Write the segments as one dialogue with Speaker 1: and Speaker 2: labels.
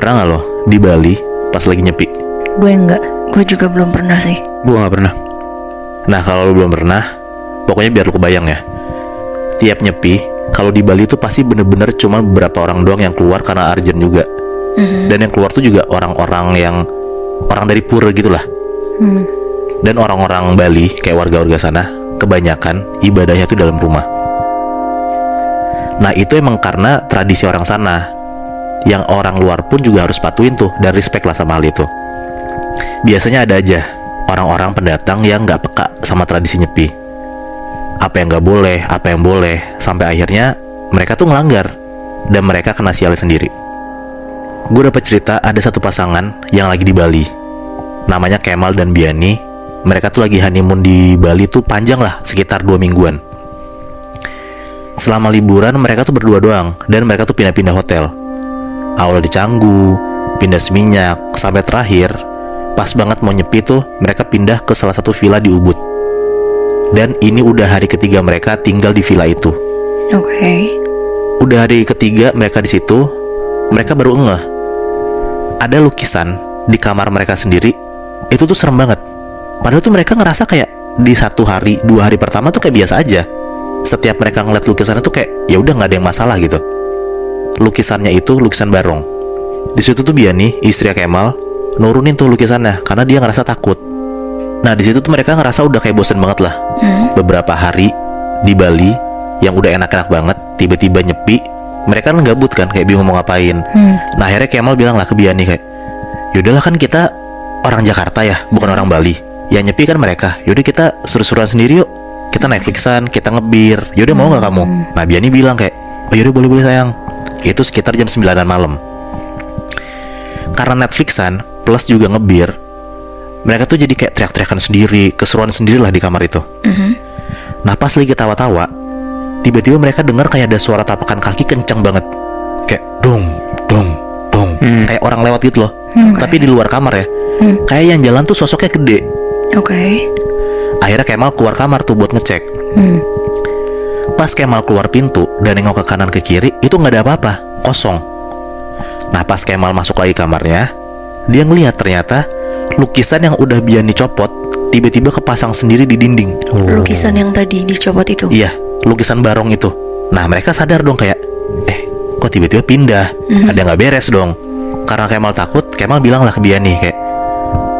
Speaker 1: Pernah gak lo di Bali pas lagi nyepi?
Speaker 2: Gue enggak, gue juga belum pernah sih.
Speaker 3: Gue gak pernah.
Speaker 1: Nah kalau lo belum pernah, pokoknya biar lo kebayang ya. Tiap nyepi, kalau di Bali tuh pasti bener-bener cuma beberapa orang doang yang keluar karena urgent juga. Dan yang keluar tuh juga orang-orang yang orang dari pura gitu lah. Dan orang-orang Bali kayak warga-warga sana kebanyakan ibadahnya tuh dalam rumah. Nah itu emang karena tradisi orang sana, yang orang luar pun juga harus patuhin tuh dan respect lah sama hal itu. Biasanya ada aja orang-orang pendatang yang gak peka sama tradisi nyepi. Apa yang gak boleh, apa yang boleh, sampai akhirnya mereka tuh ngelanggar dan mereka kena sial sendiri. Gue dapet cerita ada satu pasangan yang lagi di Bali, namanya Kemal dan Biani. Mereka tuh lagi honeymoon di Bali tuh panjang lah, sekitar 2 mingguan. Selama liburan mereka tuh berdua doang, dan mereka tuh pindah-pindah hotel. Awalnya di Canggu, pindah Seminyak, sampai terakhir pas banget mau nyepi tuh mereka pindah ke salah satu villa di Ubud. Dan ini udah hari ketiga mereka tinggal di villa itu.
Speaker 2: Oke.
Speaker 1: Udah hari ketiga mereka di situ, mereka baru ngeh ada lukisan di kamar mereka sendiri. Itu tuh serem banget. Padahal tuh mereka ngerasa kayak di 1 hari, 2 hari pertama tuh kayak biasa aja. Setiap mereka ngeliat lukisannya tuh kayak ya udah nggak ada yang masalah gitu. Lukisannya itu lukisan barong. Di situ tuh Biani, istri Kemal, nurunin tuh lukisannya karena dia ngerasa takut. Nah di situ tuh mereka ngerasa udah kayak bosen banget lah. Beberapa hari di Bali yang udah enak-enak banget, tiba-tiba nyepi. Mereka kan gabut kan, kayak bingung mau ngapain. Nah akhirnya Kemal bilang lah ke Biani kayak, yaudahlah kan kita orang Jakarta ya, bukan orang Bali. Yang nyepi kan mereka. Yaudah kita seru-seruan sendiri yuk. Kita Netflixan, kita ngebir. Yaudah mau gak kamu? Nah Biani bilang kayak, oh yaudah boleh-boleh sayang. Itu sekitar jam 9 malam. Karena Netflixan plus juga ngebir, mereka tuh jadi kayak teriak-teriakan sendiri, keseruan sendiri lah di kamar itu. Nah pas lagi ketawa-tawa, tiba-tiba mereka dengar kayak ada suara tapakan kaki kencang banget. Kayak dong, dong, dong. Kayak orang lewat gitu loh. Tapi di luar kamar ya. Kayak yang jalan tuh sosoknya gede.
Speaker 2: Oke.
Speaker 1: Akhirnya Kemal keluar kamar tuh buat ngecek. Pas Kemal keluar pintu dan nengok ke kanan ke kiri, itu gak ada apa-apa, kosong. Nah pas Kemal masuk lagi kamarnya, dia ngelihat ternyata lukisan yang udah Biani copot tiba-tiba kepasang sendiri di dinding.
Speaker 2: Lukisan yang tadi dicopot itu?
Speaker 1: Iya, lukisan barong itu. Nah mereka sadar dong kayak, kok tiba-tiba pindah? Ada gak beres dong. Karena Kemal takut, Kemal bilang lah ke Biani kayak,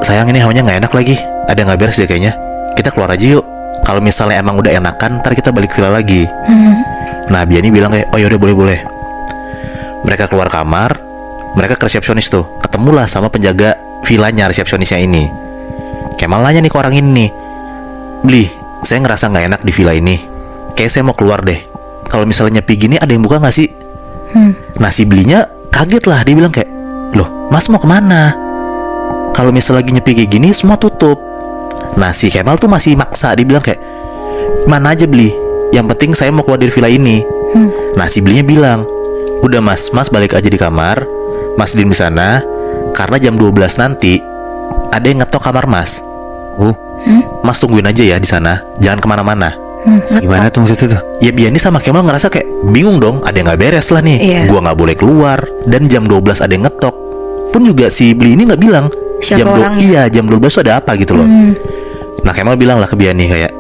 Speaker 1: sayang ini hawanya gak enak lagi, ada gak beres deh kayaknya. Kita keluar aja yuk. Kalau misalnya emang udah enakan, ntar kita balik villa lagi. Nah Biani bilang kayak, oh yaudah boleh-boleh. Mereka keluar kamar, mereka ke resepsionis tuh, ketemulah sama penjaga villanya, resepsionisnya ini. Kemal nanya nih ke orang ini nih, Bli, saya ngerasa gak enak di villa ini. Kayak saya mau keluar deh. Kalau misalnya nyepi gini ada yang buka gak sih? Nah si Blinya kaget lah, dia bilang kayak, loh mas mau kemana? Kalau misalnya lagi nyepi kayak gini semua tutup. Nah si Kemal tuh masih maksa, dia bilang kayak, mana aja Bli, yang penting saya mau keluar dari villa ini. Nah si Blinya bilang, udah mas balik aja di kamar, mas diem di sana, karena jam 12 nanti ada yang ngetok kamar mas. Mas tungguin aja ya di sana, jangan kemana-mana.
Speaker 3: Gimana tuh maksudnya tuh?
Speaker 1: Ya Biani sama Kemal ngerasa kayak bingung dong, ada yang gak beres lah nih.
Speaker 2: Iya.
Speaker 1: Gua gak boleh keluar, dan jam 12 ada yang ngetok. Pun juga si Bli ini gak bilang
Speaker 2: Siapa orangnya?
Speaker 1: Iya, jam 12 tuh ada apa gitu loh. Nah Kemal bilang lah ke Biani kayak,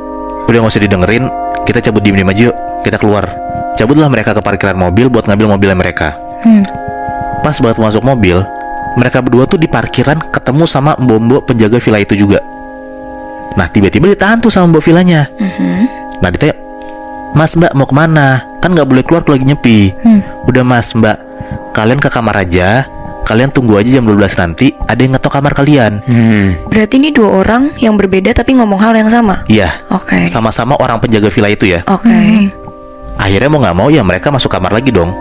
Speaker 1: udah gak usah didengerin, kita cabut diem-diem aja yuk, kita keluar. Cabutlah mereka ke parkiran mobil buat ngambil mobilnya mereka. Pas banget masuk mobil, mereka berdua tuh di parkiran ketemu sama mbok-mbok penjaga villa itu juga. Nah tiba-tiba ditahan tuh sama mbok villanya. Nah ditanya, mas mbak mau kemana? Kan gak boleh keluar kalau lagi nyepi. Udah mas mbak, kalian ke kamar aja, kalian tunggu aja jam 12 nanti ada yang ngetok kamar kalian.
Speaker 2: Berarti ini 2 orang yang berbeda tapi ngomong hal yang sama?
Speaker 1: Iya.
Speaker 2: Oke.
Speaker 1: Sama-sama orang penjaga villa itu ya.
Speaker 2: Oke.
Speaker 1: Akhirnya mau gak mau ya mereka masuk kamar lagi dong.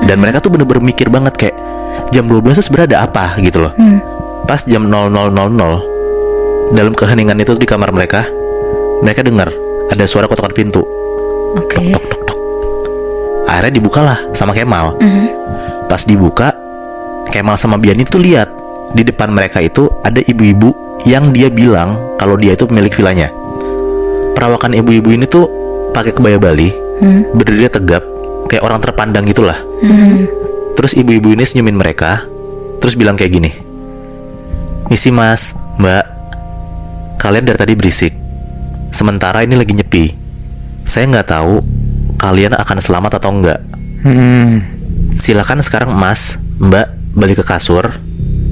Speaker 1: Dan mereka tuh bener-bener mikir banget kayak, jam 12 tuh sebenarnya ada apa gitu loh. Pas jam 00.00, dalam keheningan itu di kamar mereka dengar ada suara kotokan pintu.
Speaker 2: Oke.
Speaker 1: Tok tok tok. Akhirnya dibukalah sama Kemal. Pas dibuka, Kemal sama Biani tuh lihat di depan mereka itu ada ibu-ibu yang dia bilang kalau dia itu pemilik villanya. Perawakan ibu-ibu ini tuh pakai kebaya Bali, berdiri tegap kayak orang terpandang gitulah. Terus ibu-ibu ini senyumin mereka, Terus bilang kayak gini, "Misi mas, mbak, kalian dari tadi berisik. Sementara ini lagi nyepi. Saya nggak tahu kalian akan selamat atau enggak. Silakan sekarang mas, mbak balik ke kasur.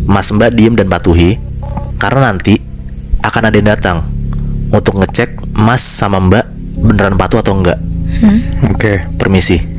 Speaker 1: Mas mbak diem dan patuhi, karena nanti akan ada yang datang untuk ngecek mas sama mbak beneran patuh atau enggak.
Speaker 3: Oke.
Speaker 1: Permisi."